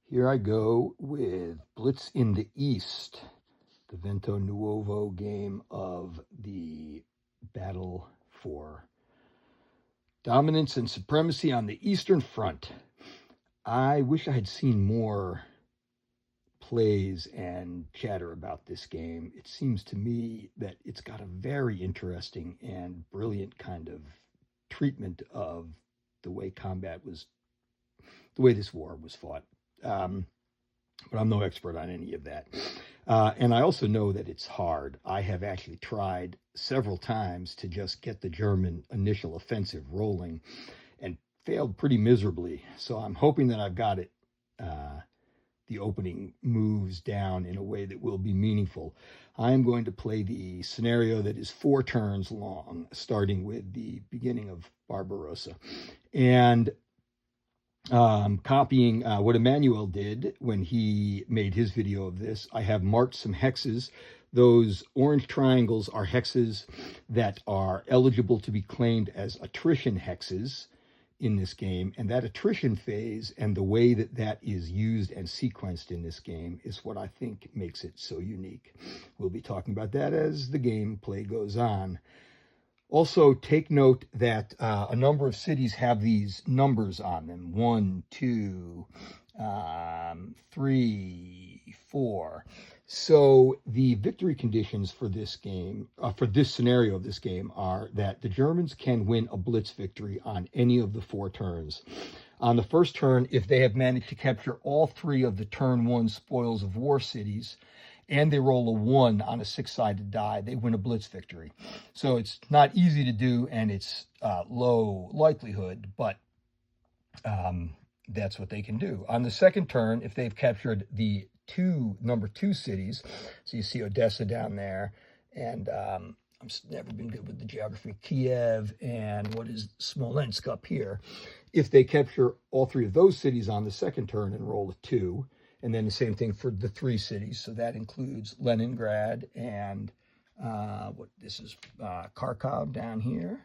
Here I go with Blitz in the East, the Vento Nuovo game of the battle for dominance and supremacy on the Eastern Front. I wish I had seen more plays and chatter about this game. It seems to me that it's got a very interesting and brilliant kind of treatment of the way the way this war was fought. But I'm no expert on any of that. And I also know that it's hard. I have actually tried several times to just get the German initial offensive rolling and failed pretty miserably. So I'm hoping that I've got it, the opening moves down in a way that will be meaningful. I am going to play the scenario that is 4 turns long, starting with the beginning of Barbarossa. And copying what Emmanuel did when he made his video of this, I have marked some hexes. Those orange triangles are hexes that are eligible to be claimed as attrition hexes in this game. And that attrition phase and the way that that is used and sequenced in this game is what I think makes it so unique. We'll be talking about that as the gameplay goes on. Also, take note that a number of cities have these numbers on them: 1, 2, 3, 4. So the victory conditions for this game, for this scenario of this game, are that the Germans can win a blitz victory on any of the 4 turns. On the first turn, if they have managed to capture all 3 of the turn 1 spoils of war cities, and they roll a 1 on a 6-sided die, they win a blitz victory. So it's not easy to do, and it's low likelihood, but that's what they can do. On the second turn, if they've captured the number 2 cities, so you see Odessa down there, and I've never been good with the geography, Kiev, and what is Smolensk up here. If they capture all 3 of those cities on the second turn and roll a 2, and then the same thing for the 3 cities. So that includes Leningrad and Kharkov down here,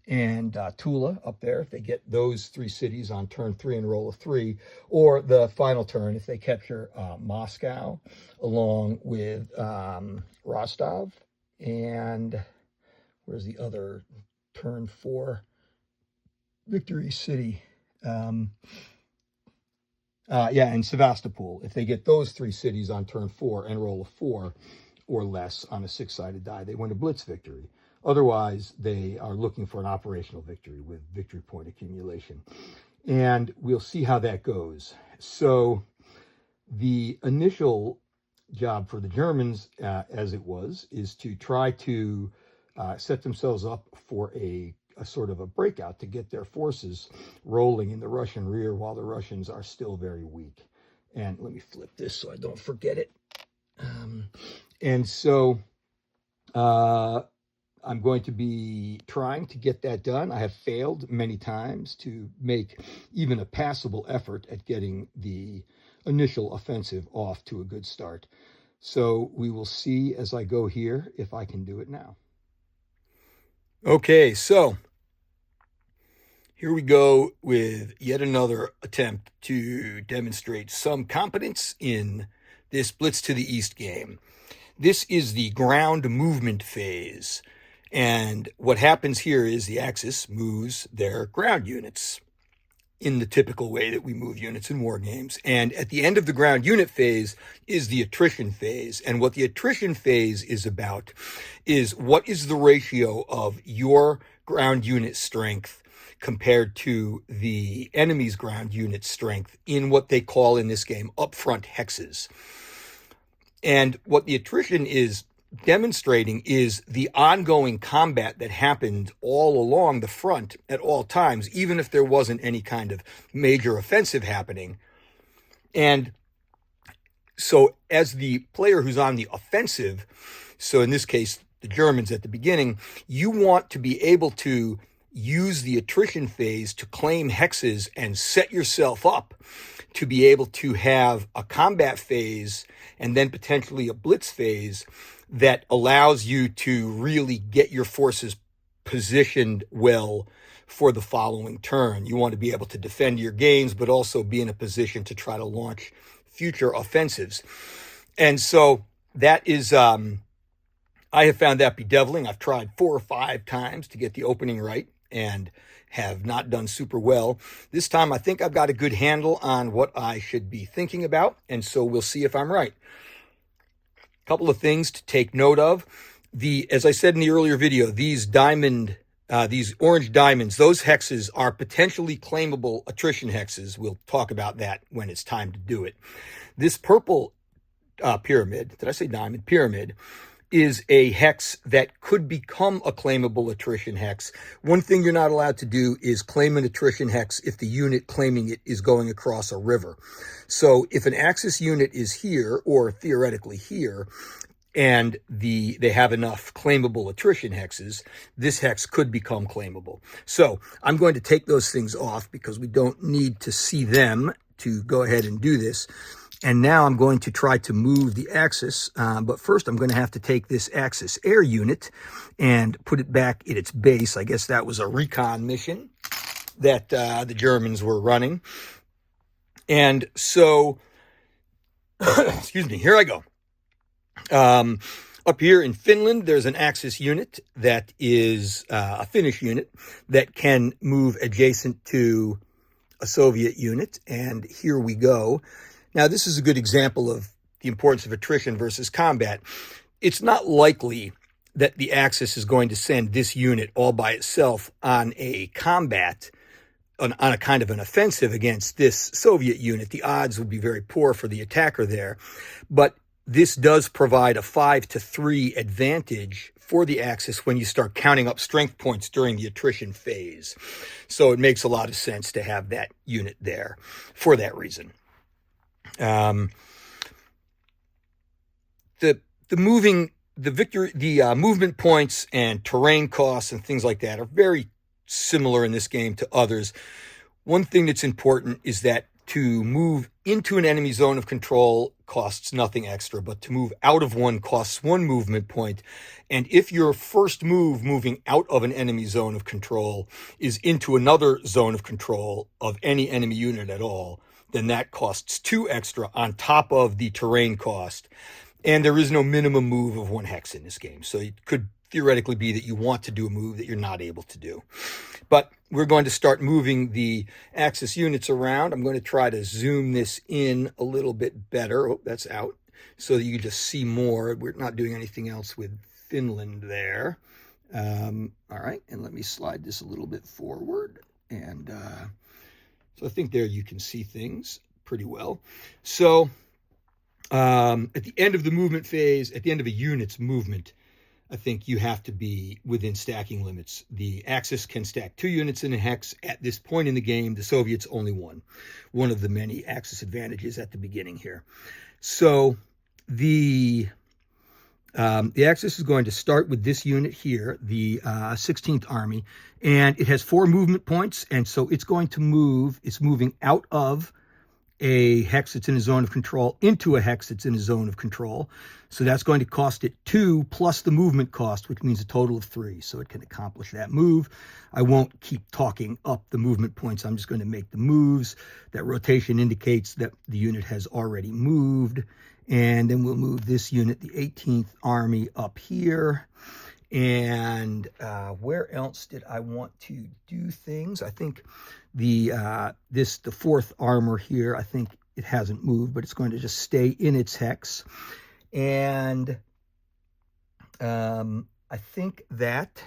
and Tula up there. If they get those 3 cities on turn 3 and roll a 3, or the final turn, if they capture Moscow along with Rostov, and where's the other turn 4 victory city? And Sevastopol. If they get those 3 cities on turn 4 and roll a 4 or less on a 6-sided die, they win a blitz victory. Otherwise, they are looking for an operational victory with victory point accumulation. And we'll see how that goes. So the initial job for the Germans, as it was, is to try to set themselves up for a sort of a breakout to get their forces rolling in the Russian rear while the Russians are still very weak. And let me flip this so I don't forget it. And so I'm going to be trying to get that done. I have failed many times to make even a passable effort at getting the initial offensive off to a good start. So we will see as I go here if I can do it now. Okay, so here we go with yet another attempt to demonstrate some competence in this Blitz to the East game. This is the ground movement phase. And what happens here is the Axis moves their ground units in the typical way that we move units in war games. And at the end of the ground unit phase is the attrition phase. And what the attrition phase is about is what is the ratio of your ground unit strength compared to the enemy's ground unit strength in what they call in this game upfront hexes. And what the attrition is demonstrating is the ongoing combat that happened all along the front at all times, even if there wasn't any kind of major offensive happening. And so as the player who's on the offensive, so in this case, the Germans at the beginning, you want to be able to use the attrition phase to claim hexes and set yourself up to be able to have a combat phase and then potentially a blitz phase that allows you to really get your forces positioned well for the following turn. You want to be able to defend your gains, but also be in a position to try to launch future offensives. And so that is, I have found that bedeviling. I've tried 4 or 5 times to get the opening right and have not done super well. This time I think I've got a good handle on what I should be thinking about, and so we'll see if I'm right. A couple of things to take note of. As I said in the earlier video, these orange diamonds, those hexes are potentially claimable attrition hexes. We'll talk about that when it's time to do it. This purple pyramid, did I say diamond? Pyramid, is a hex that could become a claimable attrition hex. One thing you're not allowed to do is claim an attrition hex if the unit claiming it is going across a river. So if an Axis unit is here, or theoretically here, and they have enough claimable attrition hexes, this hex could become claimable. So I'm going to take those things off because we don't need to see them to go ahead and do this. And now I'm going to try to move the Axis, but first I'm going to have to take this Axis air unit and put it back at its base. I guess that was a recon mission that the Germans were running. And so, excuse me, here I go. Up here in Finland, there's an Axis unit that is a Finnish unit that can move adjacent to a Soviet unit. And here we go. Now, this is a good example of the importance of attrition versus combat. It's not likely that the Axis is going to send this unit all by itself on a combat, on a kind of an offensive against this Soviet unit. The odds would be very poor for the attacker there. But this does provide a 5-3 advantage for the Axis when you start counting up strength points during the attrition phase. So it makes a lot of sense to have that unit there for that reason. The movement points and terrain costs and things like that are very similar in this game to others. One thing that's important is that to move into an enemy zone of control costs nothing extra, but to move out of one costs 1 movement point. And if your first move moving out of an enemy zone of control is into another zone of control of any enemy unit at all, then that costs 2 extra on top of the terrain cost. And there is no minimum move of 1 hex in this game. So it could theoretically be that you want to do a move that you're not able to do. But we're going to start moving the Axis units around. I'm going to try to zoom this in a little bit better. Oh, that's out. So that you can just see more. We're not doing anything else with Finland there. All right. And let me slide this a little bit forward. And so I think there you can see things pretty well. So at the end of the movement phase, at the end of a unit's movement, I think you have to be within stacking limits. The Axis can stack 2 units in a hex at this point in the game. The Soviets only 1. One of the many Axis advantages at the beginning here. So the Axis is going to start with this unit here, the 16th Army, and it has 4 movement points, and so it's going to move. It's moving out of a hex that's in a zone of control into a hex that's in a zone of control. So that's going to cost it 2 plus the movement cost, which means a total of 3. So it can accomplish that move. I won't keep talking up the movement points. I'm just going to make the moves. That rotation indicates that the unit has already moved. And then we'll move this unit, the 18th Army, up here. And where else did I want to do things? I think the 4th armor here, I think it hasn't moved, but it's going to just stay in its hex. And I think that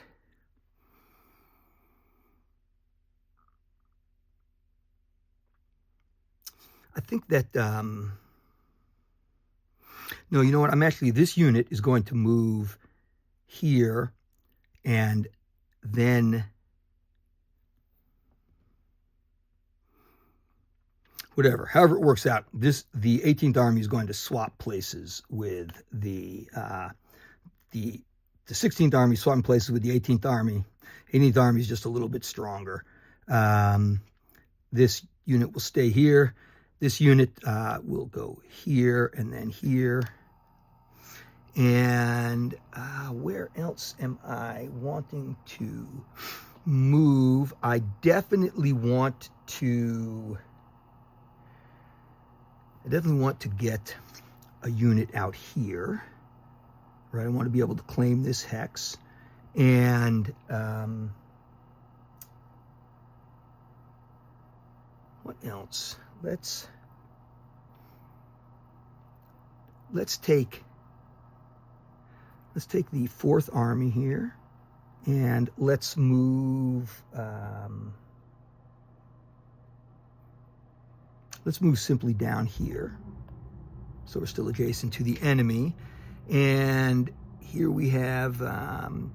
no, you know what? This unit is going to move here, and then whatever, however it works out, the 18th Army is going to swap places with the 16th Army, swapping places with the 18th Army. 18th Army is just a little bit stronger. This unit will stay here. This unit will go here and then here. And where else am I wanting to move, I definitely want to get a unit out here, right? I want to be able to claim this hex. And what else? Let's take the 4th Army here, and let's move simply down here, so we're still adjacent to the enemy. And here we have I'm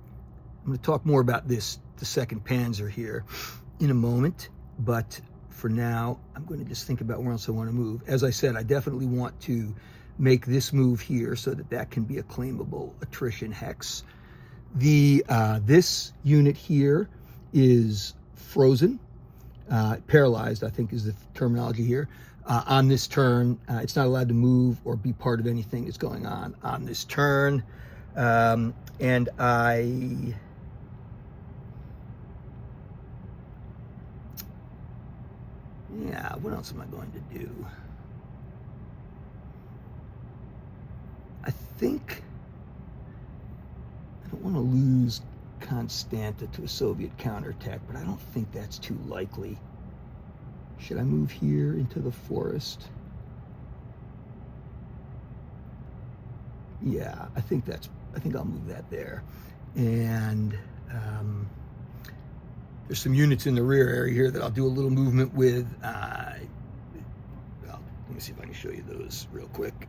going to talk more about the 2nd Panzer here in a moment, but for now I'm going to just think about where else I want to move. As I said, I definitely want to make this move here so that can be a claimable attrition hex. This unit here is frozen, paralyzed, I think is the terminology here. On this turn, it's not allowed to move or be part of anything that's going on this turn. And what else am I going to do? I think I don't want to lose Constanta to a Soviet counterattack, but I don't think that's too likely. Should I move here into the forest? Yeah, I think I'll move that there. And there's some units in the rear area here that I'll do a little movement with. Well, let me see if I can show you those real quick.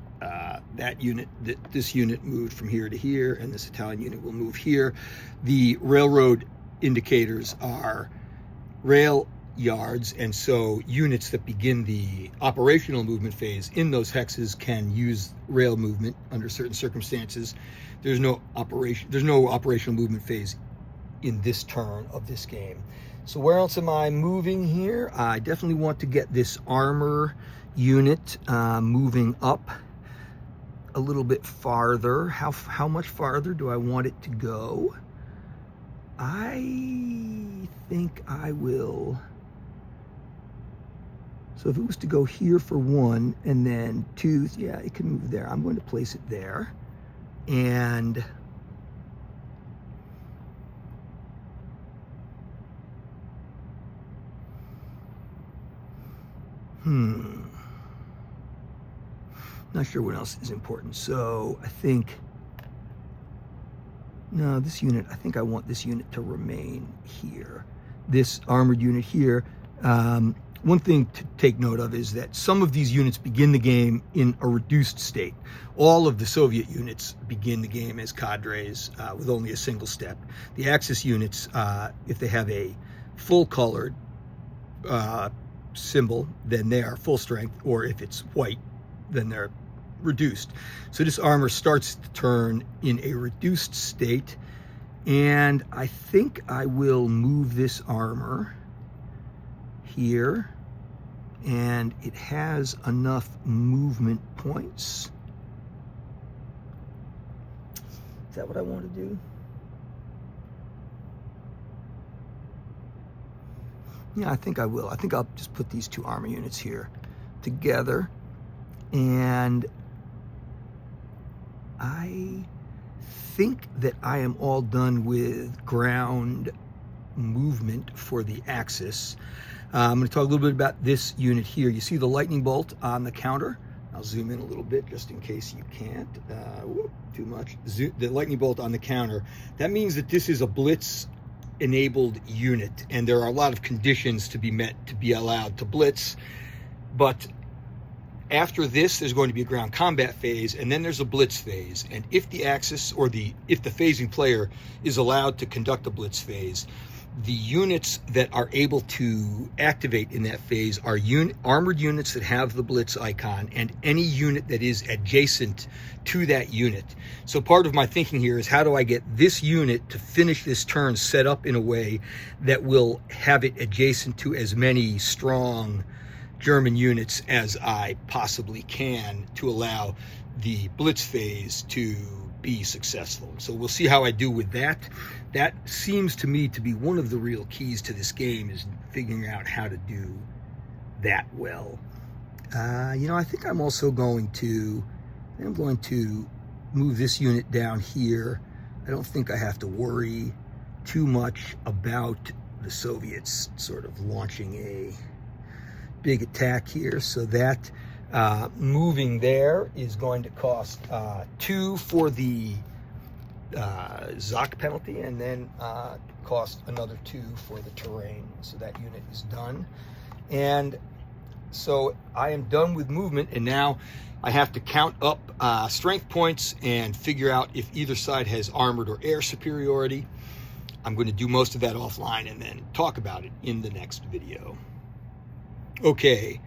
This unit moved from here to here, and this Italian unit will move here. The railroad indicators are rail yards, and so units that begin the operational movement phase in those hexes can use rail movement under certain circumstances. There's no operational movement phase in this turn of this game. So where else am I moving here? I definitely want to get this armor unit moving up a little bit farther. How much farther do I want it to go? I think I will. So if it was to go here for 1 and then 2, yeah, it can move there. I'm going to place it there. And not sure what else is important. So I think, no, this unit, I think I want this unit to remain here. This armored unit here. One thing to take note of is that some of these units begin the game in a reduced state. All of the Soviet units begin the game as cadres with only a single step. The Axis units, if they have a full colored symbol, then they are full strength, or if it's white, then they're reduced. So this armor starts the turn in a reduced state, and I think I will move this armor here, and it has enough movement points. Is that what I want to do? Yeah, I think I will. I think I'll just put these 2 armor units here together, and I think that I am all done with ground movement for the Axis. I'm going to talk a little bit about this unit here. You see the lightning bolt on the counter. I'll zoom in a little bit just in case you can't. Too much. The lightning bolt on the counter. That means that this is a Blitz enabled unit, and there are a lot of conditions to be met to be allowed to Blitz. But after this, there's going to be a ground combat phase, and then there's a Blitz phase. And if the Axis, or if the phasing player is allowed to conduct a Blitz phase, the units that are able to activate in that phase are armored units that have the Blitz icon, and any unit that is adjacent to that unit. So part of my thinking here is, how do I get this unit to finish this turn set up in a way that will have it adjacent to as many strong German units as I possibly can, to allow the Blitz phase to be successful. So we'll see how I do with that. That seems to me to be one of the real keys to this game, is figuring out how to do that well. I think I'm also going to move this unit down here. I don't think I have to worry too much about the Soviets sort of launching a big attack here. So that moving there is going to cost 2 for the Zoc penalty, and then cost another 2 for the terrain. So that unit is done. And so I am done with movement, and now I have to count up strength points and figure out if either side has armored or air superiority. I'm going to do most of that offline and then talk about it in the next video. Okay,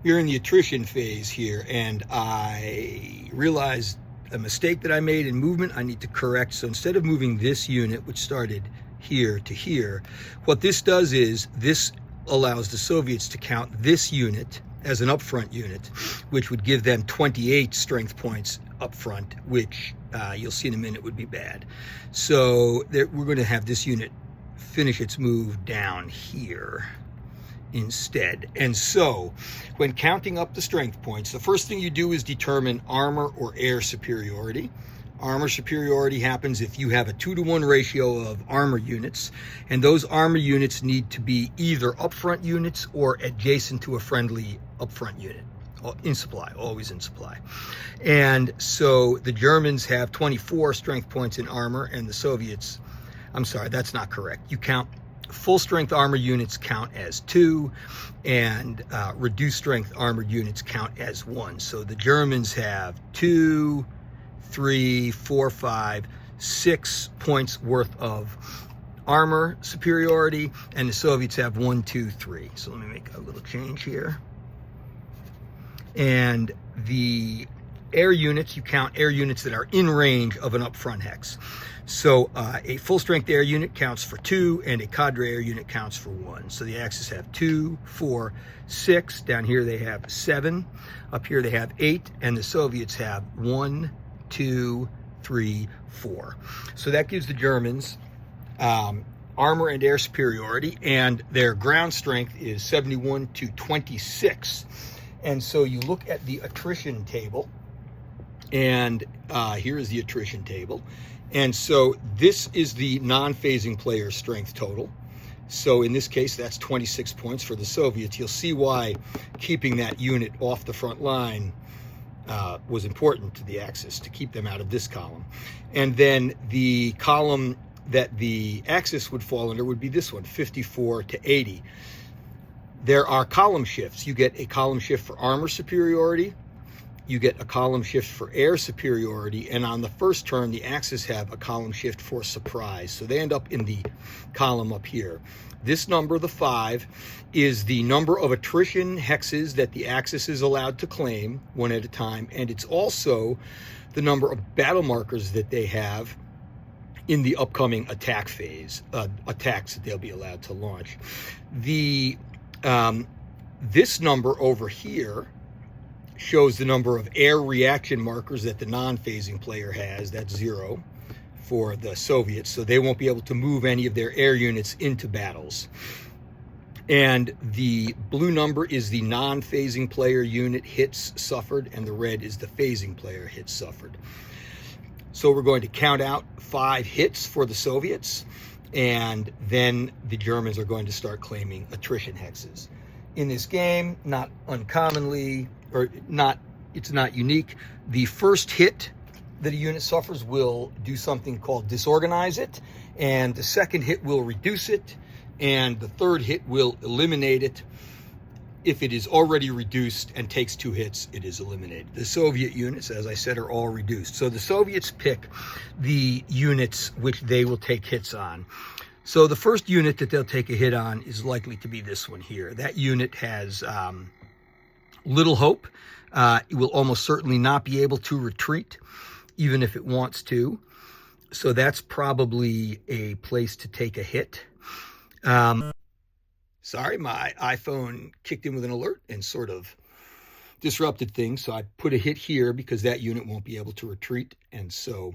we're in the attrition phase here, and I realized a mistake that I made in movement I need to correct. So instead of moving this unit, which started here to here, what this does is this allows the Soviets to count this unit as an upfront unit, which would give them 28 strength points up front, which you'll see in a minute would be bad. So we're going to have this unit finish its move down here instead. And so when counting up the strength points, the first thing you do is determine armor or air superiority. Armor superiority happens if you have a 2-to-1 ratio of armor units, and those armor units need to be either upfront units or adjacent to a friendly upfront unit, in supply, always in supply. And so the Germans have 24 strength points in armor, and the Soviets, I'm sorry, that's not correct. You count full strength armor units count as 2, and reduced strength armor units count as 1. So the Germans have 2, 3, 4, 5, 6 points worth of armor superiority, and the Soviets have 1, 2, 3. So let me make a little change here. And the air units, you count air units that are in range of an upfront hex. So a full strength air unit counts for 2, and a cadre air unit counts for 1. So the Axis have 2, 4, 6. Down here they have 7. Up here they have 8, and the Soviets have 1, 2, 3, 4. So that gives the Germans armor and air superiority, and their ground strength is 71 to 26. And so you look at the attrition table, and here is the attrition table. And so this is the non-phasing player's strength total. So in this case, that's 26 points for the Soviets. You'll see why keeping that unit off the front line was important to the Axis, to keep them out of this column. And then the column that the Axis would fall under would be this one, 54 to 80. There are column shifts. You get a column shift for armor superiority, you get a column shift for air superiority, and on the first turn, the Axis have a column shift for surprise. So they end up in the column up here. This number, the 5, is the number of attrition hexes that the Axis is allowed to claim, one at a time, and it's also the number of battle markers that they have in the upcoming attack phase, attacks that they'll be allowed to launch. This number over here shows the number of air reaction markers that the non-phasing player has. That's 0 for the Soviets, so they won't be able to move any of their air units into battles. And the blue number is the non-phasing player unit hits suffered, and the red is the phasing player hits suffered. So we're going to count out 5 hits for the Soviets, and then the Germans are going to start claiming attrition hexes. In this game, not uncommonly, or not, it's not unique, the first hit that a unit suffers will do something called disorganize it, and the second hit will reduce it, and the third hit will eliminate it. If it is already reduced and takes 2 hits, it is eliminated. The Soviet units, as I said, are all reduced. So the Soviets pick the units which they will take hits on. So the first unit that they'll take a hit on is likely to be this one here. That unit has little hope. It will almost certainly not be able to retreat, even if it wants to. So that's probably a place to take a hit. Sorry, my iPhone kicked in with an alert and sort of disrupted things. So I put a hit here because that unit won't be able to retreat, and so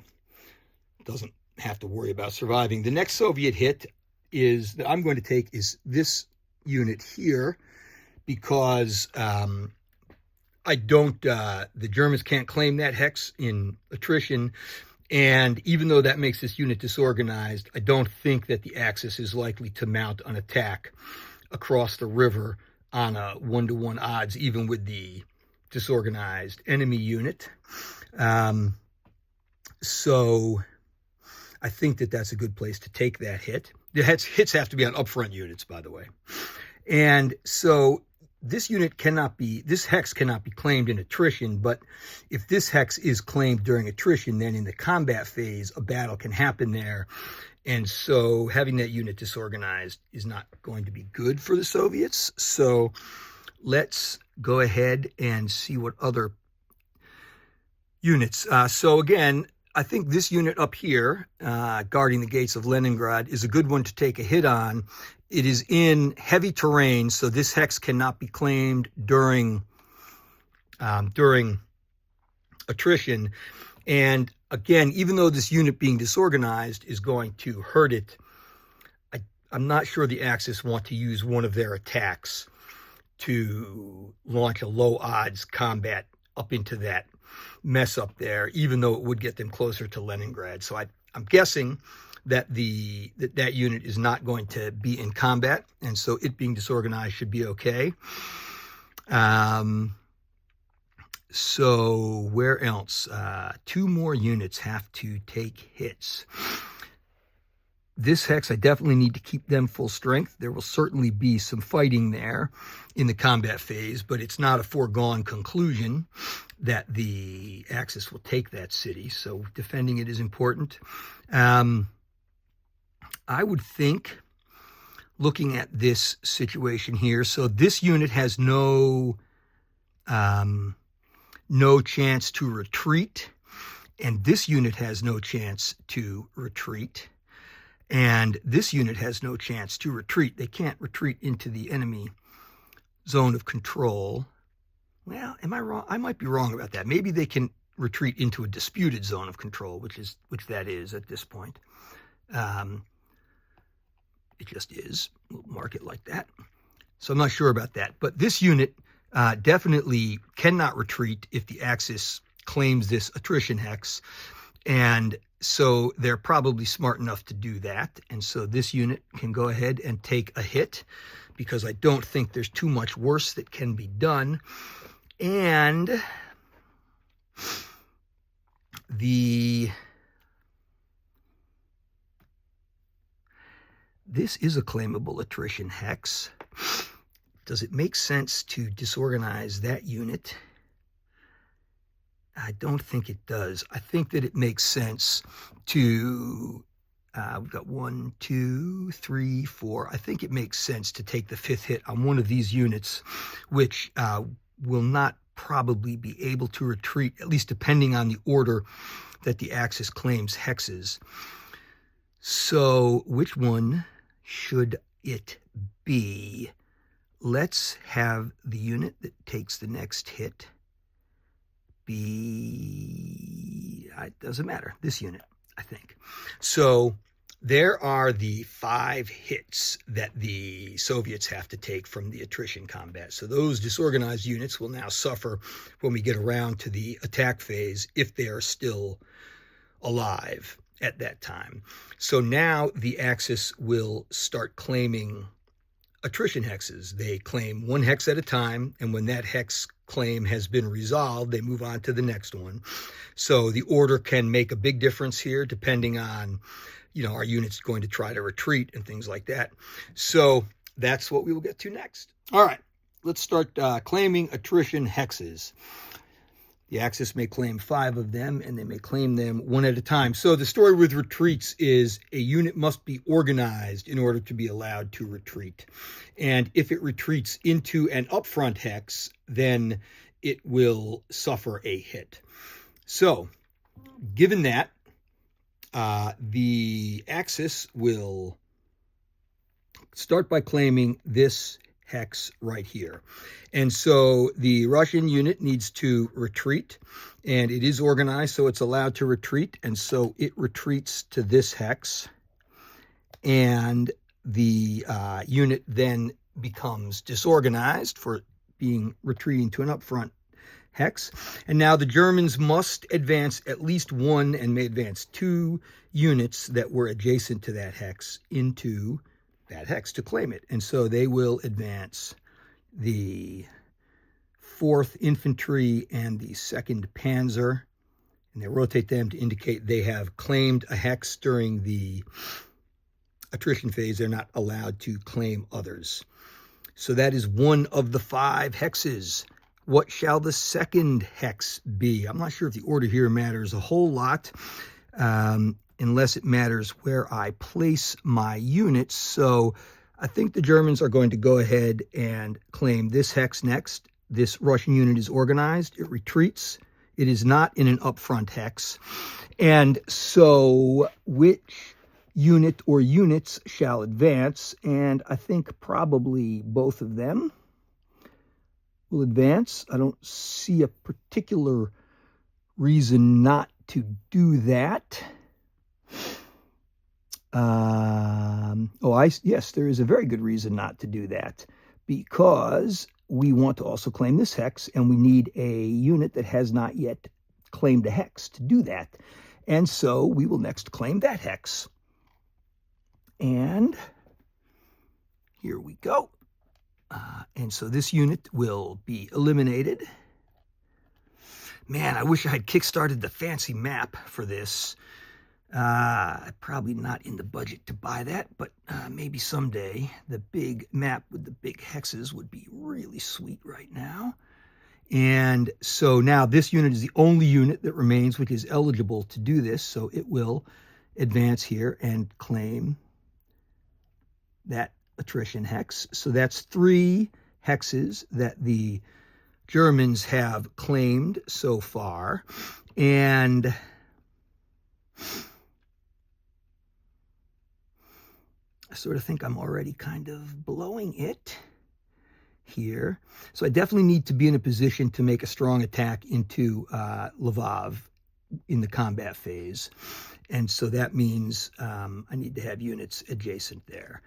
doesn't have to worry about surviving. The next Soviet hit that I'm going to take is this unit here, because the Germans can't claim that hex in attrition. And even though that makes this unit disorganized, I don't think that the Axis is likely to mount an attack across the river on a 1-to-1 odds, even with the disorganized enemy unit. So I think that that's a good place to take that hit. The hits have to be on upfront units, by the way. And so this hex cannot be claimed in attrition, but if this hex is claimed during attrition, then in the combat phase, a battle can happen there. And so having that unit disorganized is not going to be good for the Soviets. So let's go ahead and see what other units. So again, I think this unit up here, guarding the gates of Leningrad, is a good one to take a hit on. It is in heavy terrain, so this hex cannot be claimed during attrition. And again, even though this unit being disorganized is going to hurt it, I'm not sure the Axis want to use one of their attacks to launch a low odds combat up into that mess up there, even though it would get them closer to Leningrad. So I'm guessing that that unit is not going to be in combat, and so it being disorganized should be okay. So where else? 2 more units have to take hits. This hex, I definitely need to keep them full strength. There will certainly be some fighting there in the combat phase, but it's not a foregone conclusion that the Axis will take that city. So defending it is important. I would think, looking at this situation here, so this unit has no chance to retreat, and this unit has no chance to retreat, and this unit has no chance to retreat. They can't retreat into the enemy zone of control. Well, am I wrong? I might be wrong about that. Maybe they can retreat into a disputed zone of control, which that is at this point. It just is. We'll mark it like that. So I'm not sure about that. But this unit definitely cannot retreat if the Axis claims this attrition hex. And so they're probably smart enough to do that. And so this unit can go ahead and take a hit, because I don't think there's too much worse that can be done. And this is a claimable attrition hex. Does it make sense to disorganize that unit? I don't think it does. I think that it makes sense to, we've got 1, 2, 3, 4. I think it makes sense to take the 5th hit on one of these units, which will not probably be able to retreat, at least depending on the order that the Axis claims hexes. So which one should it be? Let's have the unit that takes the next hit be, it doesn't matter, this unit, I think. So there are the 5 hits that the Soviets have to take from the attrition combat. So those disorganized units will now suffer when we get around to the attack phase, if they are still alive at that time. So now the Axis will start claiming attrition hexes. They claim 1 hex at a time, and when that hex claim has been resolved, they move on to the next one. So the order can make a big difference here, depending on, our unit's going to try to retreat and things like that. So that's what we will get to next. All right, let's start claiming attrition hexes. The Axis may claim 5 of them, and they may claim them 1 at a time. So the story with retreats is a unit must be organized in order to be allowed to retreat. And if it retreats into an upfront hex, then it will suffer a hit. So given that, the Axis will start by claiming this hex right here. And so the Russian unit needs to retreat, and it is organized, so it's allowed to retreat. And so it retreats to this hex, and the unit then becomes disorganized for being retreating to an upfront hex. And now the Germans must advance at least one, and may advance two, units that were adjacent to that hex into that hex to claim it. And so they will advance the 4th Infantry and the 2nd Panzer, and they rotate them to indicate they have claimed a hex during the attrition phase. They're not allowed to claim others. So that is one of the 5 hexes. What shall the second hex be? I'm not sure if the order here matters a whole lot, unless it matters where I place my units. So I think the Germans are going to go ahead and claim this hex next. This Russian unit is organized. It retreats. It is not in an upfront hex. And so which unit or units shall advance? And I think probably both of them will advance. I don't see a particular reason not to do that. Yes, there is a very good reason not to do that, because we want to also claim this hex, and we need a unit that has not yet claimed a hex to do that. And so we will next claim that hex. And here we go. And so this unit will be eliminated. Man, I wish I had kickstarted the fancy map for this. Probably not in the budget to buy that, but maybe someday. The big map with the big hexes would be really sweet right now. And so now this unit is the only unit that remains which is eligible to do this. So it will advance here and claim that attrition hex. So that's 3 hexes that the Germans have claimed so far. And I sort of think I'm already kind of blowing it here. So I definitely need to be in a position to make a strong attack into Lvov in the combat phase. And so that means I need to have units adjacent there.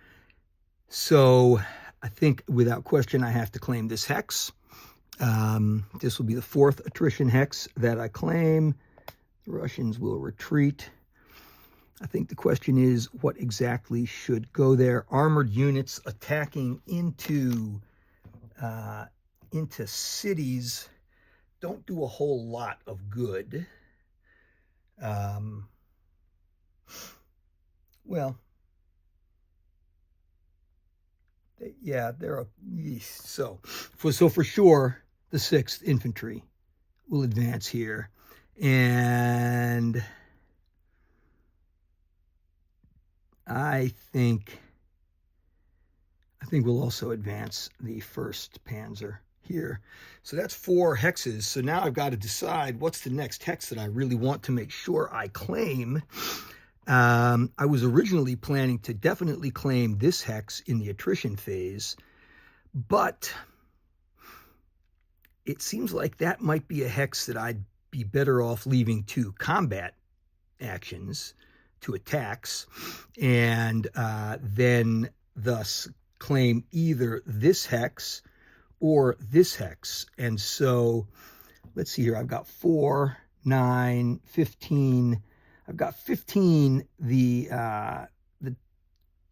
So I think without question I have to claim this hex. This will be the 4th attrition hex that I claim. The Russians will retreat. I think the question is, what exactly should go there? Armored units attacking into cities don't do a whole lot of good. Well, yeah, so for sure the 6th Infantry will advance here, and I think we'll also advance the 1st Panzer here. So that's 4 hexes. So now I've got to decide what's the next hex that I really want to make sure I claim. I was originally planning to definitely claim this hex in the attrition phase, but it seems like that might be a hex that I'd be better off leaving to combat actions, to attacks, and then thus claim either this hex or this hex. And so let's see here. I've got 4, 9, 15. I've got 15. The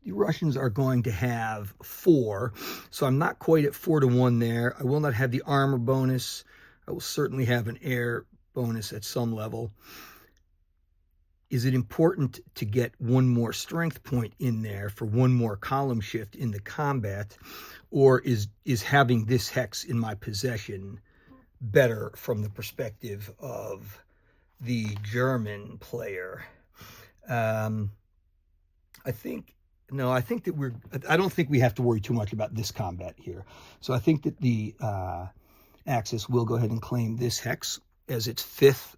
Russians are going to have 4. So I'm not quite at 4-1 there. I will not have the armor bonus. I will certainly have an air bonus at some level. Is it important to get one more strength point in there for one more column shift in the combat? Or is having this hex in my possession better from the perspective of the German player? I don't think we have to worry too much about this combat here. So I think that the Axis will go ahead and claim this hex as its 5th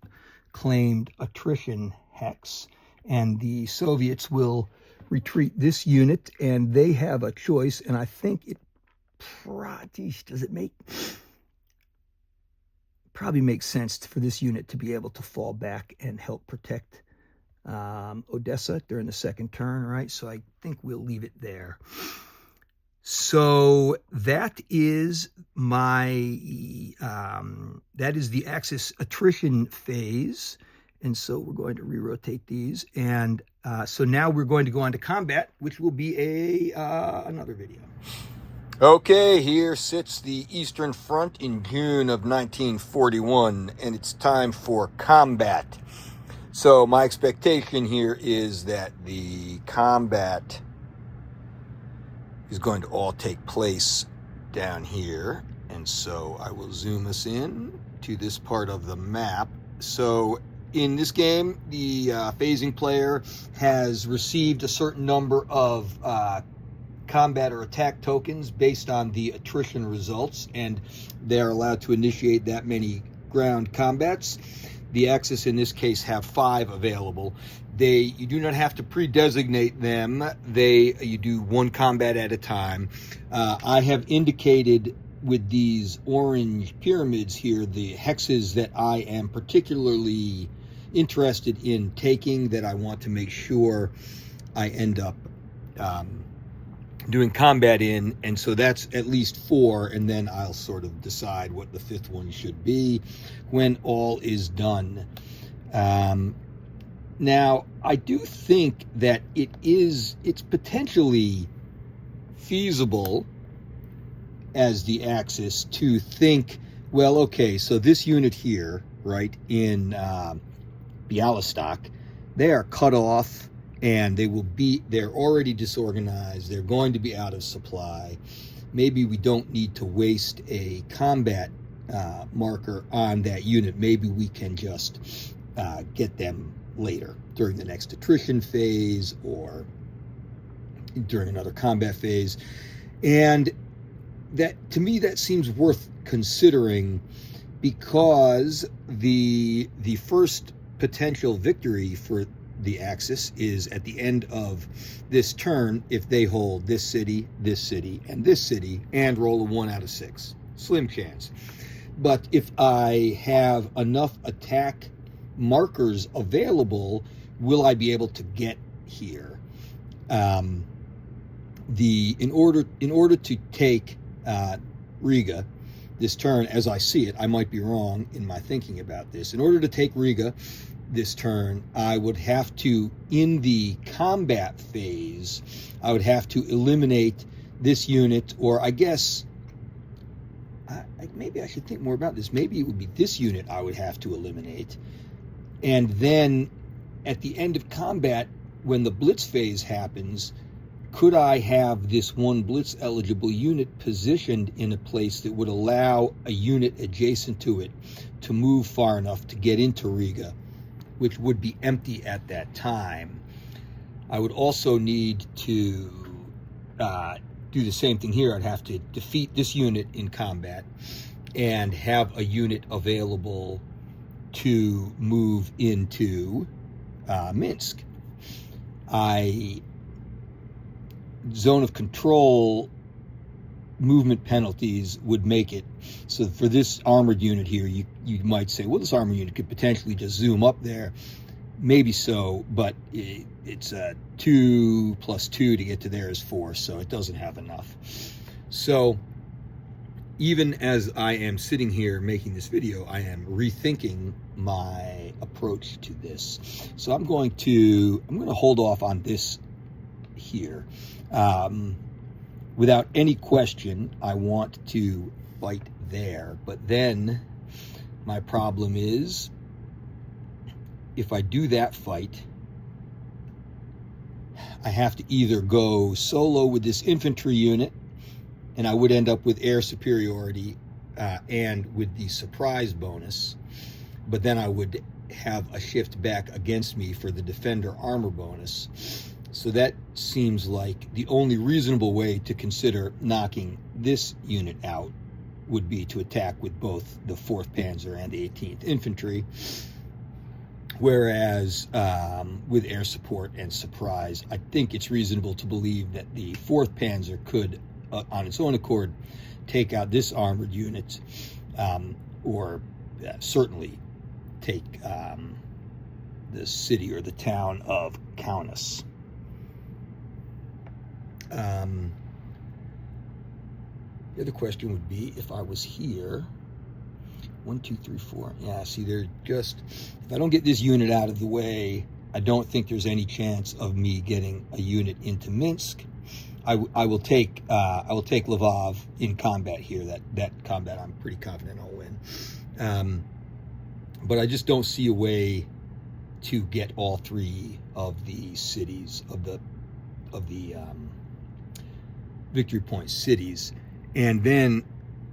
claimed attrition hex, and the Soviets will retreat this unit, and they have a choice, and I think it does it probably makes sense for this unit to be able to fall back and help protect Odessa during the second turn, right? So I think we'll leave it there. So that is the Axis attrition phase. And so we're going to re-rotate these. And so now we're going to go on to combat, which will be another video. Okay, here sits the Eastern Front in June of 1941, and it's time for combat. So my expectation here is that the combat is going to all take place down here. And so I will zoom us in to this part of the map. So in this game, the phasing player has received a certain number of combat or attack tokens based on the attrition results, and they're allowed to initiate that many ground combats. The Axis in this case have 5 available. You do not have to pre-designate them. You do one combat at a time. I have indicated with these orange pyramids here the hexes that I am particularly interested in taking, that I want to make sure I end up doing combat in, and so that's at least 4, and then I'll sort of decide what the 5th one should be when all is done. Now, I do think that it's potentially feasible as the Axis to think, well, okay, so this unit here, right, in Bialystok, they are cut off, and they're already disorganized, they're going to be out of supply. Maybe we don't need to waste a combat marker on that unit. Maybe we can just get them later during the next attrition phase or during another combat phase. And that, to me, that seems worth considering, because the first potential victory for the Axis is at the end of this turn if they hold this city, and this city, and roll a 1 out of 6. Slim chance. But if I have enough attack markers available, will I be able to get here? In order to take Riga this turn, as I see it, I might be wrong in my thinking about this. In order to take Riga this turn, I would have to, in the combat phase, I would have to eliminate this unit, or I guess maybe I should think more about this. Maybe it would be this unit I would have to eliminate. And then at the end of combat, when the Blitz phase happens, could I have this one Blitz eligible unit positioned in a place that would allow a unit adjacent to it to move far enough to get into Riga, which would be empty at that time? I would also need to do the same thing here. I'd have to defeat this unit in combat and have a unit available to move into Minsk. Zone of control movement penalties would make it so for this armored unit here, you might say, well, this armored unit could potentially just zoom up there. Maybe so, but it's 2 + 2 to get to there is 4, so it doesn't have enough. So even as I am sitting here making this video, I am rethinking my approach to this. So I'm going to hold off on this here. Without any question, I want to fight there. But then my problem is, if I do that fight, I have to either go solo with this infantry unit, and I would end up with air superiority and with the surprise bonus, but then I would have a shift back against me for the defender armor bonus. So that seems like the only reasonable way to consider knocking this unit out would be to attack with both the 4th Panzer and the 18th Infantry. Whereas with air support and surprise, I think it's reasonable to believe that the 4th Panzer could on its own accord take out this armored unit, or certainly take the city or the town of Kaunas. The other question would be, if I was here, 1, 2, 3, 4. Yeah, see, they're just, if I don't get this unit out of the way, I don't think there's any chance of me getting a unit into Minsk. I will take Lvov in combat here. That combat I'm pretty confident I'll win. But I just don't see a way to get all 3 of the cities of the victory point cities, and then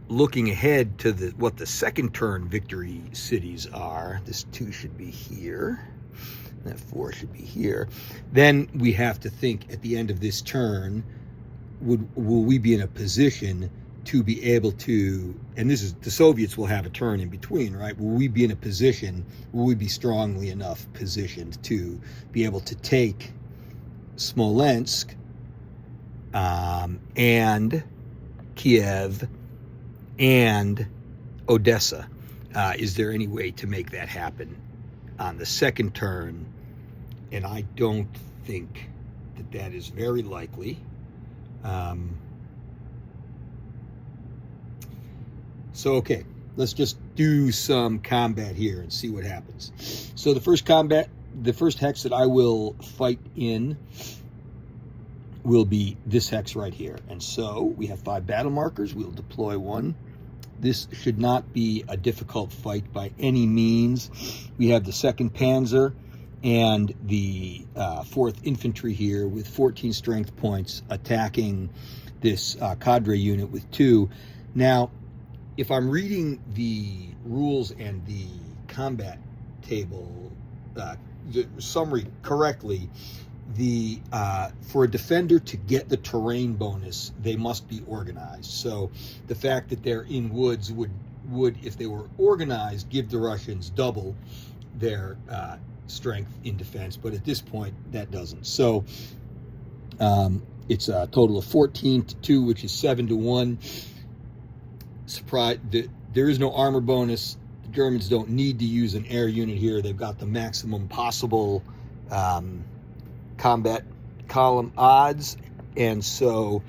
looking ahead to what the second turn victory cities are. This 2 should be here. That 4 should be here. Then we have to think at the end of this turn, will we be in a position to be able to, and this is, the Soviets will have a turn in between, right? Will we be in a position, will we be strongly enough positioned to be able to take Smolensk and Kiev and Odessa? Is there any way to make that happen on the second turn? And I don't think that is very likely. So, okay, let's just do some combat here and see what happens. So the first hex that I will fight in will be this hex right here. And so we have 5 battle markers. We'll deploy 1. This should not be a difficult fight by any means. We have the 2nd Panzer and the 4th Infantry here with 14 strength points attacking this cadre unit with 2. Now, if I'm reading the rules and the combat table, the summary correctly, for a defender to get the terrain bonus, they must be organized. So the fact that they're in woods would, if they were organized, give the Russians double their strength in defense. But at this point, that doesn't. So it's a total of 14-2, which is 7-1. Surprise! There is no armor bonus. The Germans don't need to use an air unit here. They've got the maximum possible combat column odds, and so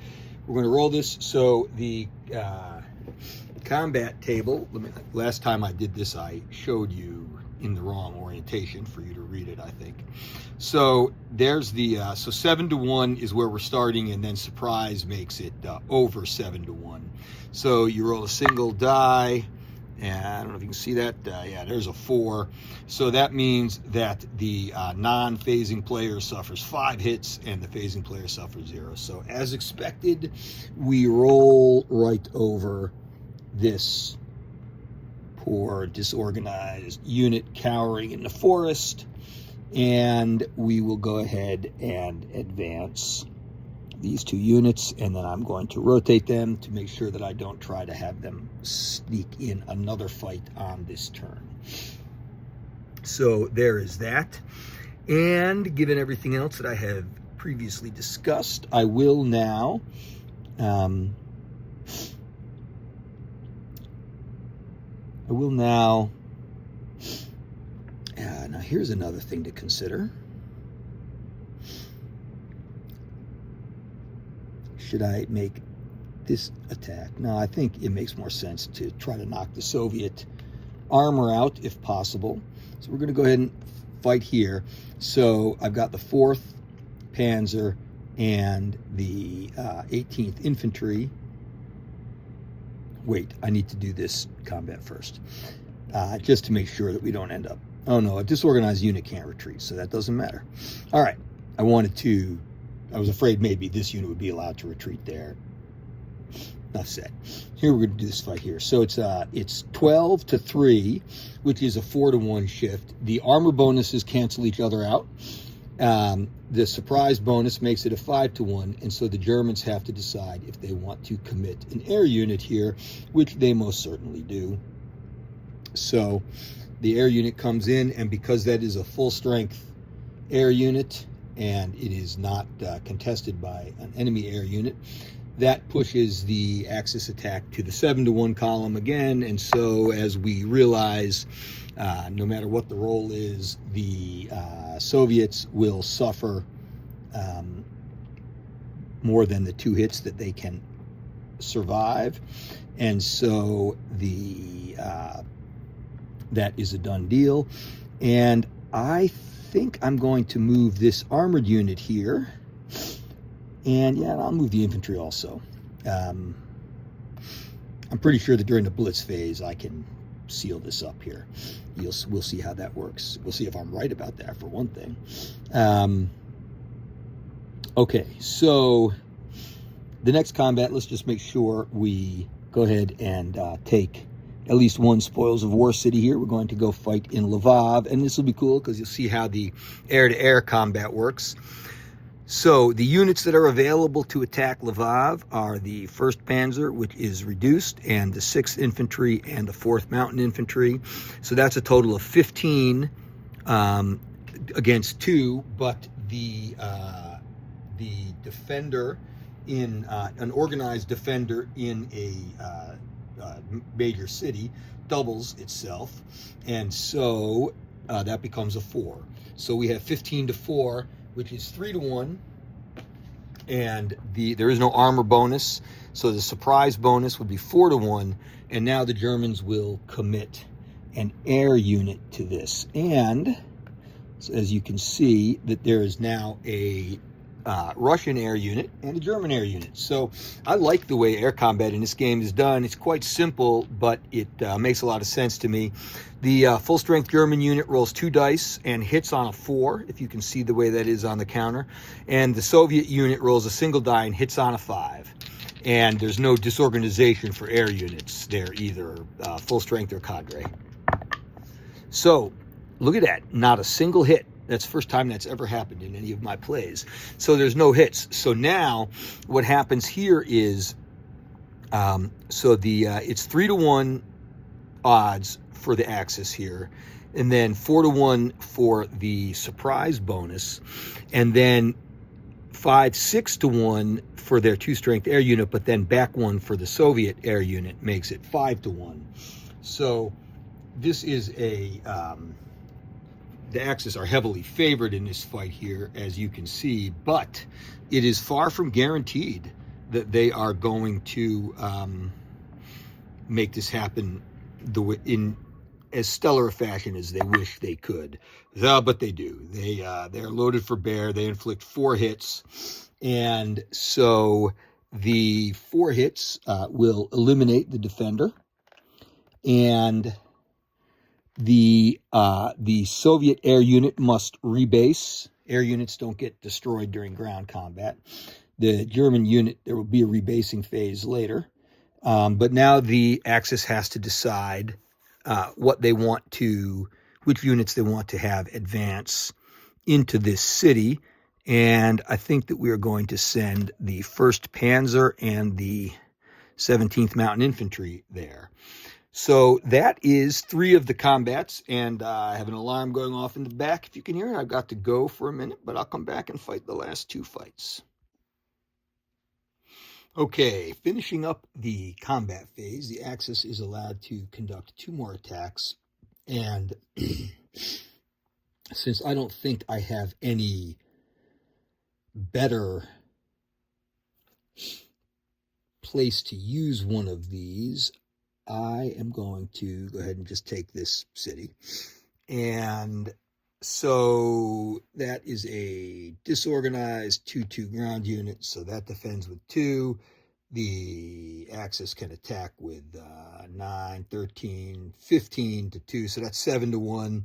we're going to roll this. So the combat table, last time I did this, I showed you in the wrong orientation for you to read it, I think. So there's the so 7-1 is where we're starting, and then surprise makes it over 7-1. So you roll a single die, and I don't know if you can see that. Yeah, there's a 4. So that means that the non-phasing player suffers 5 hits, and the phasing player suffers 0. So as expected, we roll right over this poor, disorganized unit cowering in the forest, and we will go ahead and advance these 2 units, and then I'm going to rotate them to make sure that I don't try to have them sneak in another fight on this turn. So there is that. And given everything else that I have previously discussed, I will now now here's another thing to consider. Should I make this attack? No, I think it makes more sense to try to knock the Soviet armor out if possible. So we're going to go ahead and fight here. So I've got the 4th Panzer and the 18th Infantry. Wait, I need to do this combat first, just to make sure that we don't end up, oh no, a disorganized unit can't retreat, so that doesn't matter. All right, I was afraid maybe this unit would be allowed to retreat there. Enough said. Here we're going to do this fight here. So it's 12-3, which is a 4-1 shift. The armor bonuses cancel each other out. The surprise bonus makes it a 5-1, and so the Germans have to decide if they want to commit an air unit here, which they most certainly do. So the air unit comes in, and because that is a full-strength air unit, and it is not contested by an enemy air unit, that pushes the Axis attack to the 7-1 column again. And so as we realize, no matter what the roll is, the Soviets will suffer more than the 2 hits that they can survive. And so that is a done deal. And I think I'm going to move this armored unit here. And yeah, I'll move the infantry also. I'm pretty sure that during the Blitz phase, I can seal this up here. We'll see how that works. We'll see if I'm right about that, for one thing. Okay, so the next combat, let's just make sure we go ahead and take at least one spoils of war city here. We're going to go fight in Lvov, and this will be cool because you'll see how the air-to-air combat works. So the units that are available to attack Lvov are the 1st Panzer, which is reduced, and the 6th Infantry and the 4th Mountain Infantry. So that's a total of 15 against 2, but the defender in an organized defender in a major city doubles itself, and so that becomes a 4. So we have 15-4, which is 3-1, and there is no armor bonus, so the surprise bonus would be 4-1, and now the Germans will commit an air unit to this. And so as you can see, that there is now a Russian air unit and a German air unit. So I like the way air combat in this game is done. It's quite simple, but it makes a lot of sense to me. The full-strength German unit rolls 2 dice and hits on a 4, if you can see the way that is on the counter. And the Soviet unit rolls a single die and hits on a 5. And there's no disorganization for air units. They're either full-strength or cadre. So look at that, not a single hit. That's the first time that's ever happened in any of my plays. So there's no hits. So now what happens here is, it's 3-1 odds for the Axis here, and then 4-1 for the surprise bonus, and then 5-6-1 for their 2-strength air unit, but then back 1 for the Soviet air unit makes it 5-1. So this is the Axis are heavily favored in this fight here, as you can see, but it is far from guaranteed that they are going to make this happen in as stellar a fashion as they wish they could. But they do. They're loaded for bear. They inflict 4 hits, and so the 4 hits will eliminate the defender, and the Soviet air unit must rebase. Air units don't get destroyed during ground combat. The German unit, there will be a rebasing phase later. But now the Axis has to decide which units they want to have advance into this city. And I think that we are going to send the 1st Panzer and the 17th Mountain Infantry there. So that is 3 of the combats, and I have an alarm going off in the back. If you can hear it, I've got to go for a minute, but I'll come back and fight the last 2 fights. Okay, finishing up the combat phase, the Axis is allowed to conduct 2 more attacks, and since I don't think I have any better place to use one of these, I am going to go ahead and just take this city. And so that is a disorganized 2-2 ground unit, so that defends with 2. The Axis can attack with 9, 13, 15 to 2, so that's 7-1.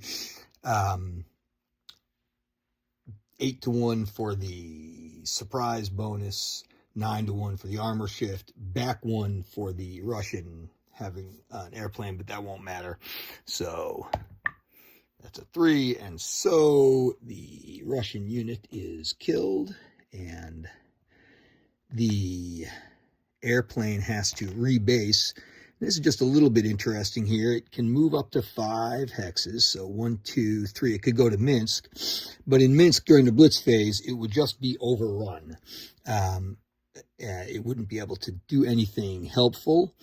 8-1 for the surprise bonus, 9-1 for the armor shift, back 1 for the Russian having an airplane, but that won't matter. So that's a 3, and so the Russian unit is killed, and the airplane has to rebase. This is just a little bit interesting here. It can move up to 5 hexes, so 1, 2, 3. It could go to Minsk, but in Minsk during the Blitz phase, it would just be overrun. it wouldn't be able to do anything helpful,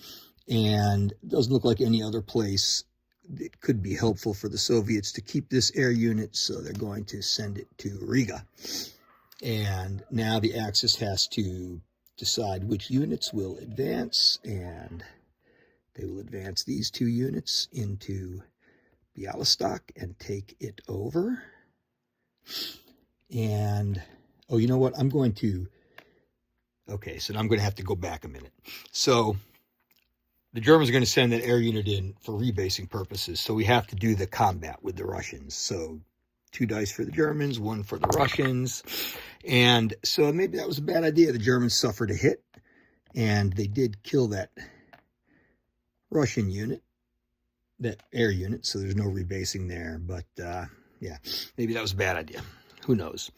and it doesn't look like any other place it could be helpful for the Soviets to keep this air unit, so they're going to send it to Riga. And now the Axis has to decide which units will advance, and they will advance these 2 units into Bialystok and take it over. And, oh, you know what? Okay, so now I'm going to have to go back a minute. So the Germans are going to send that air unit in for rebasing purposes, so we have to do the combat with the Russians. So 2 dice for the Germans, 1 for the Russians. And so maybe that was a bad idea. The Germans suffered a hit, and they did kill that Russian unit, that air unit, so there's no rebasing there. But, yeah, maybe that was a bad idea. Who knows?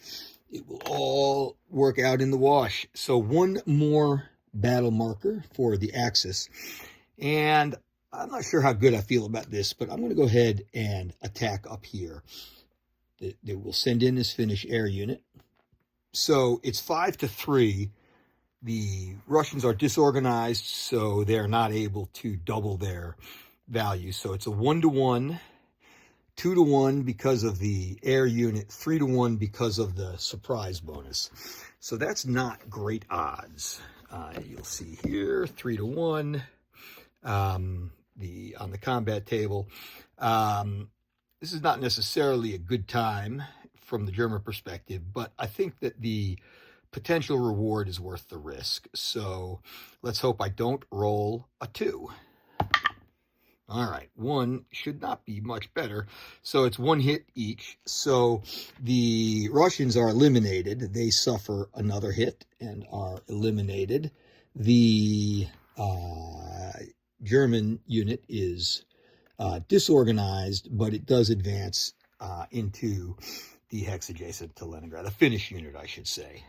It will all work out in the wash. So 1 more battle marker for the Axis. And I'm not sure how good I feel about this, but I'm going to go ahead and attack up here. They will send in this Finnish air unit. So it's 5-3. The Russians are disorganized, so they're not able to double their value. So it's a 1-1, 2-1 because of the air unit, 3-1 because of the surprise bonus. So that's not great odds. You'll see here, 3-1 on the combat table. This is not necessarily a good time from the German perspective, but I think that the potential reward is worth the risk. So let's hope I don't roll a 2. All right, 1 should not be much better. So it's 1 hit each. So the Russians are eliminated. They suffer another hit and are eliminated. The German unit is disorganized, but it does advance into the hex adjacent to Leningrad, the Finnish unit, I should say.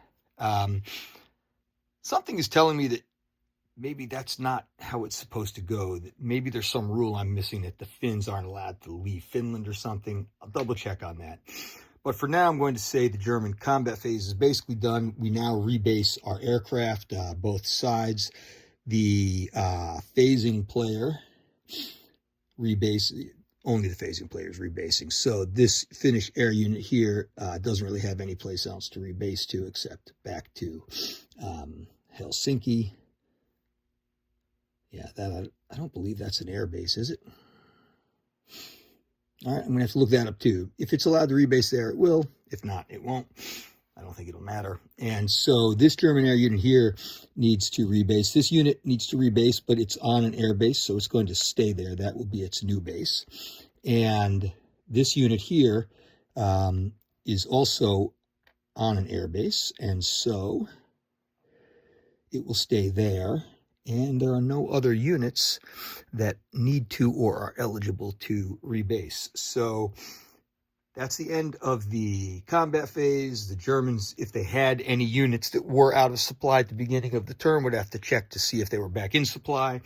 Something is telling me that maybe that's not how it's supposed to go, that maybe there's some rule I'm missing that the Finns aren't allowed to leave Finland or something. I'll double check on that. But for now, I'm going to say the German combat phase is basically done. We now rebase our aircraft, both sides. The phasing player rebase, only the phasing player is rebasing. So this Finnish air unit here doesn't really have any place else to rebase to except back to Helsinki. Yeah, that I don't believe that's an air base, is it? All right, I'm going to have to look that up too. If it's allowed to rebase there, it will. If not, it won't. I don't think it'll matter. And so this German air unit here needs to rebase. This unit needs to rebase, but it's on an air base, so it's going to stay there. That will be its new base. And this unit here is also on an air base, and so it will stay there. And there are no other units that need to or are eligible to rebase. So that's the end of the combat phase. The Germans, if they had any units that were out of supply at the beginning of the turn, would have to check to see if they were back in supply.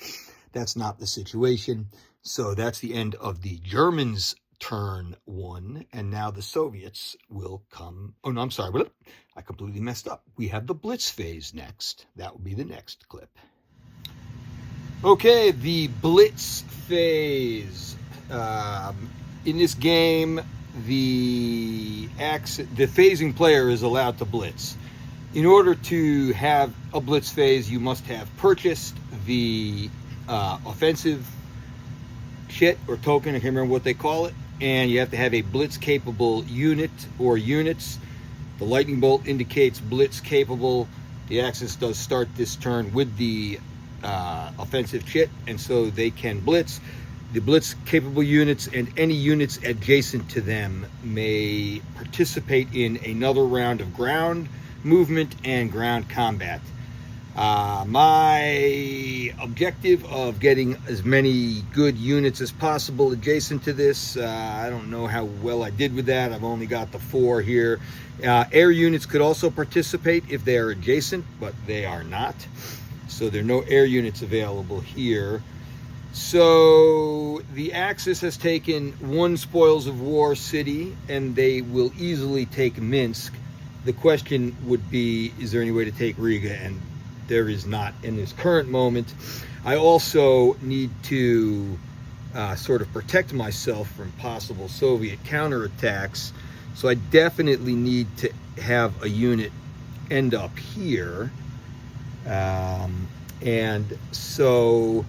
That's not the situation. So that's the end of the Germans' turn 1. And now the Soviets will come. Oh, no, I'm sorry. I completely messed up. We have the Blitz phase next. That will be the next clip. Okay, the Blitz phase. In this game, the phasing player is allowed to blitz. In order to have a Blitz phase, you must have purchased the offensive kit or token, I can't remember what they call it, and you have to have a Blitz-capable unit or units. The lightning bolt indicates Blitz-capable. The Axis does start this turn with the offensive kit, and so they can blitz. The Blitz-capable units and any units adjacent to them may participate in another round of ground movement and ground combat. My objective of getting as many good units as possible adjacent to this, I don't know how well I did with that. I've only got the 4 here. Air units could also participate if they are adjacent, but they are not. So there are no air units available here. So the Axis has taken 1 spoils of war city, and they will easily take Minsk. The question would be, is there any way to take Riga? And there is not in this current moment. I also need to sort of protect myself from possible Soviet counterattacks. So I definitely need to have a unit end up here. And so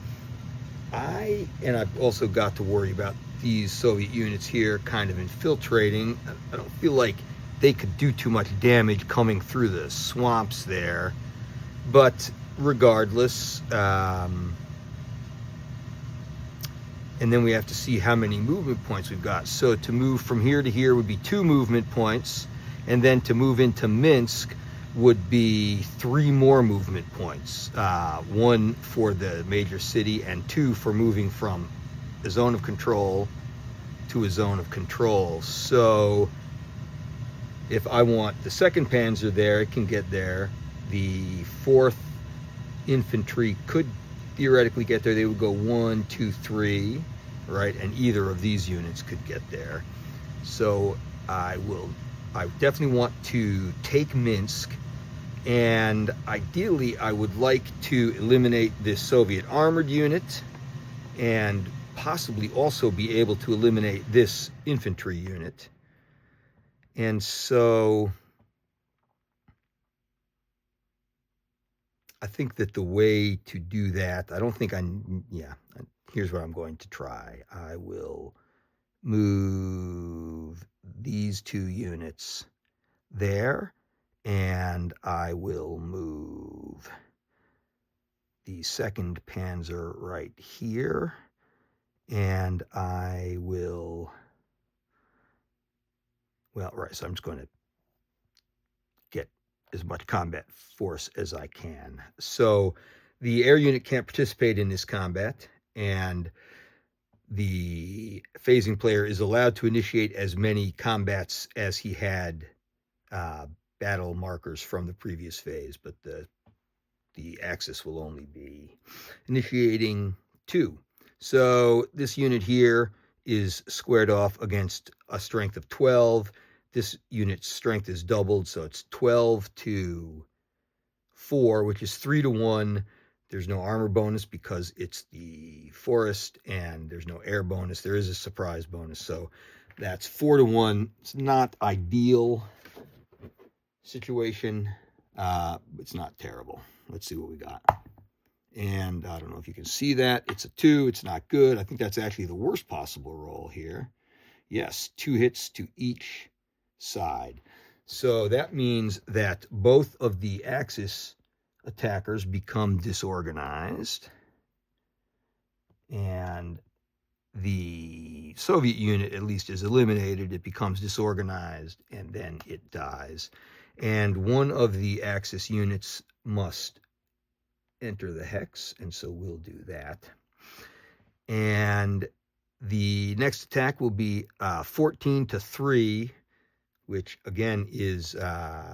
I've also got to worry about these Soviet units here kind of infiltrating. I don't feel like they could do too much damage coming through the swamps there. But regardless, and then we have to see how many movement points we've got. So to move from here to here would be 2 movement points, and then to move into Minsk would be 3 more movement points. 1 for the major city, and 2 for moving from a zone of control to a zone of control. So if I want the 2nd Panzer there, it can get there. The 4th Infantry could theoretically get there. They would go 1, 2, 3, right? And either of these units could get there. So I definitely want to take Minsk, and ideally I would like to eliminate this Soviet armored unit and possibly also be able to eliminate this infantry unit. And so I think that the way to do that, here's what I'm going to try. I will move these 2 units there, and I will move the 2nd Panzer right here, and I will, so I'm just going to get as much combat force as I can. So the air unit can't participate in this combat, and the phasing player is allowed to initiate as many combats as he had battle markers from the previous phase, but the Axis will only be initiating 2. So this unit here is squared off against a strength of 12. This unit's strength is doubled, so it's 12 to 4, which is 3 to 1. There's no armor bonus because it's the forest, and there's no air bonus. There is a surprise bonus, so that's 4 to 1. It's not ideal situation. It's not terrible. Let's see what we got. And I don't know if you can see that. It's a 2. It's not good. I think that's actually the worst possible roll here. Yes, 2 hits to each side. So that means that both of the Axis attackers become disorganized, and the Soviet unit at least is eliminated. It becomes disorganized, and then it dies. And one of the Axis units must enter the hex, and so we'll do that. And the next attack will be 14 to 3, which again is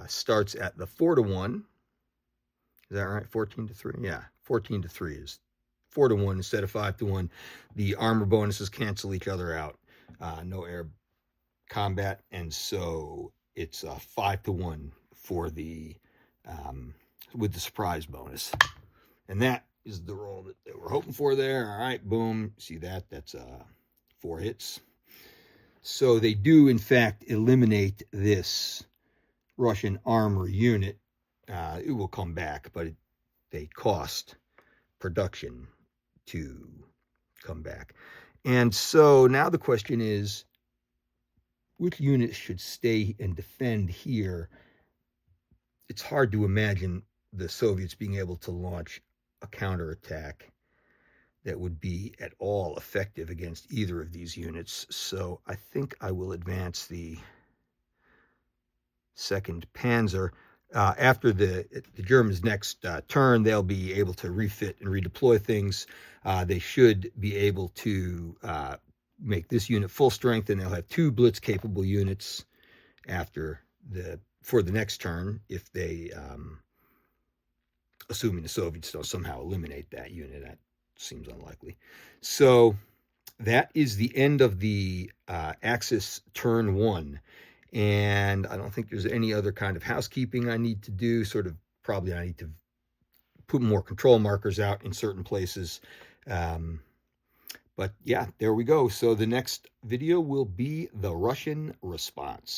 starts at the 4 to 1. Is that right? 14 to 3? Yeah, 14 to 3 is 4 to 1 instead of 5 to 1. The armor bonuses cancel each other out. No air combat, and so it's 5 to 1 for the with the surprise bonus. And that is the roll that we're hoping for there. All right, boom. See that? That's 4 hits. So they do, in fact, eliminate this Russian armor unit. It will come back, but they cost production to come back. And so now the question is, which units should stay and defend here? It's hard to imagine the Soviets being able to launch a counterattack that would be at all effective against either of these units. So I think I will advance the 2nd Panzer. After the Germans' next turn, they'll be able to refit and redeploy things. They should be able to make this unit full strength, and they'll have 2 Blitz-capable units for the next turn, if they, assuming the Soviets don't somehow eliminate that unit. That seems unlikely. So that is the end of the Axis turn 1. And I don't think there's any other kind of housekeeping I need to do. Probably I need to put more control markers out in certain places. But yeah, there we go. So the next video will be the Russian response.